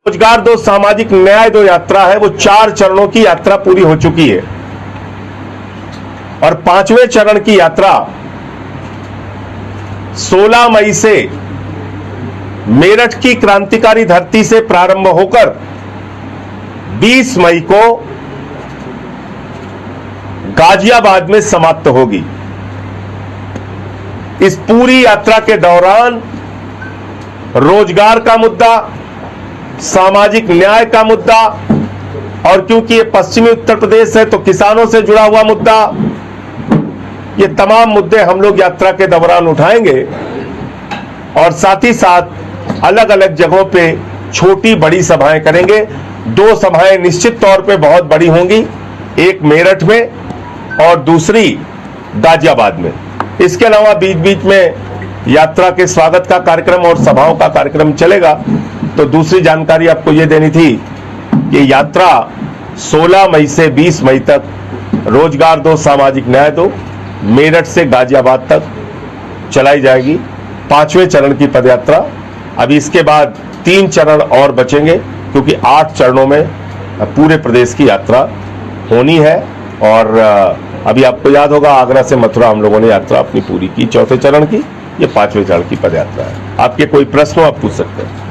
रोजगार दो सामाजिक न्याय दो यात्रा है, वो 4 चरणों की यात्रा पूरी हो चुकी है और 5वें चरण की यात्रा 16 मई से मेरठ की क्रांतिकारी धरती से प्रारंभ होकर 20 मई को गाजियाबाद में समाप्त होगी। इस पूरी यात्रा के दौरान रोजगार का मुद्दा, सामाजिक न्याय का मुद्दा और क्योंकि ये पश्चिमी उत्तर प्रदेश है तो किसानों से जुड़ा हुआ मुद्दा, ये तमाम मुद्दे हम लोग यात्रा के दौरान उठाएंगे और साथ ही साथ अलग अलग जगहों पे छोटी बड़ी सभाएं करेंगे। 2 सभाएं निश्चित तौर पे बहुत बड़ी होंगी, एक मेरठ में और दूसरी गाजियाबाद में। इसके अलावा बीच बीच में यात्रा के स्वागत का कार्यक्रम और सभाओं का कार्यक्रम चलेगा। तो दूसरी जानकारी आपको यह देनी थी कि यात्रा 16 मई से 20 मई तक रोजगार दो सामाजिक न्याय दो मेरठ से गाजियाबाद तक चलाई जाएगी, 5वें चरण की पदयात्रा। अभी इसके बाद 3 चरण और बचेंगे क्योंकि 8 चरणों में पूरे प्रदेश की यात्रा होनी है। और अभी आपको याद होगा आगरा से मथुरा हम लोगों ने यात्रा अपनी पूरी की 4थे चरण की, ये 5वें चरण की पदयात्रा है। आपके कोई प्रश्न हो आप पूछ सकते हैं।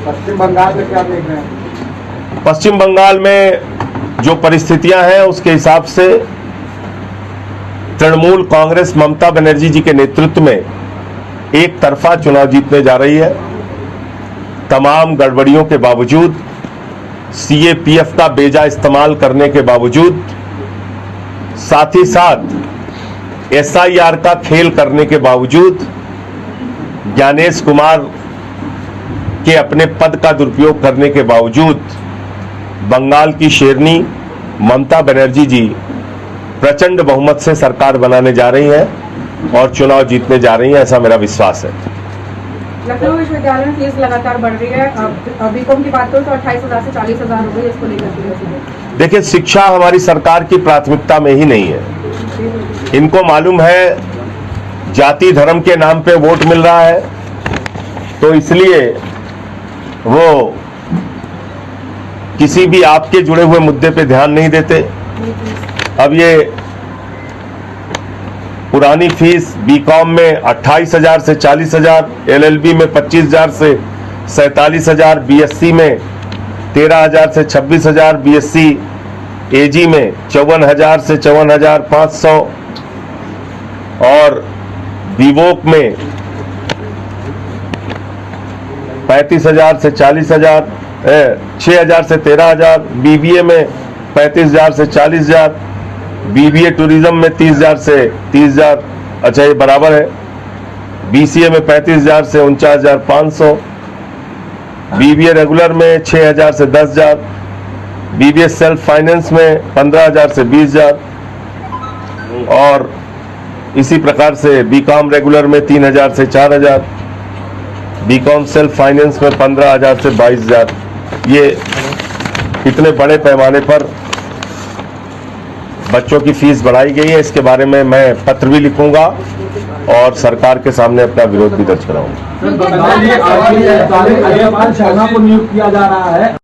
पश्चिम बंगाल में क्या देख रहे हैं? पश्चिम बंगाल में जो परिस्थितियां हैं उसके हिसाब से तृणमूल कांग्रेस ममता बनर्जी जी के नेतृत्व में एक तरफा चुनाव जीतने जा रही है। तमाम गड़बड़ियों के बावजूद, सीएपीएफ का बेजा इस्तेमाल करने के बावजूद, साथ ही साथ एसआईआर का खेल करने के बावजूद, ज्ञानेश कुमार के अपने पद का दुरुपयोग करने के बावजूद बंगाल की शेरनी ममता बनर्जी जी प्रचंड बहुमत से सरकार बनाने जा रही हैं और चुनाव जीतने जा रही हैं, ऐसा मेरा विश्वास है। लखनऊ विश्वविद्यालय में फीस लगातार बढ़ रही है। अब बीकॉम की बात करूं तो 28,000 से 40,000 हो गई। इसको लेकर देखिए, शिक्षा हमारी सरकार की प्राथमिकता में ही नहीं है। इनको मालूम है जाति धर्म के नाम पे वोट मिल रहा है, तो इसलिए वो किसी भी आपके जुड़े हुए मुद्दे पे ध्यान नहीं देते। अब ये पुरानी फीस बीकॉम में 28,000 से 40,000, एलएलबी में 25,000 से 47,000, बीएससी में 13,000 से 26,000, बीएससी एजी में 54,000 से 54,500 और बीवोक में 35,000 से 40,000, 6,000 से 13,000, बीबीए में 35,000 से 40,000, बीबीए टूरिज्म में 30,000 से 30,000, अच्छा ये बराबर है। बीसीए में 35,000 से 49,500, बीबीए रेगुलर में 6,000 से 10,000, बीबीए सेल्फ फाइनेंस में 15,000 से 20,000 और इसी प्रकार से बीकॉम रेगुलर में 3,000 से 4,000, बीकॉम सेल्फ फाइनेंस में 15,000 से 22,000। ये इतने बड़े पैमाने पर बच्चों की फीस बढ़ाई गई है। इसके बारे में मैं पत्र भी लिखूंगा और सरकार के सामने अपना विरोध भी दर्ज कराऊंगा। को नियुक्त किया जा रहा है।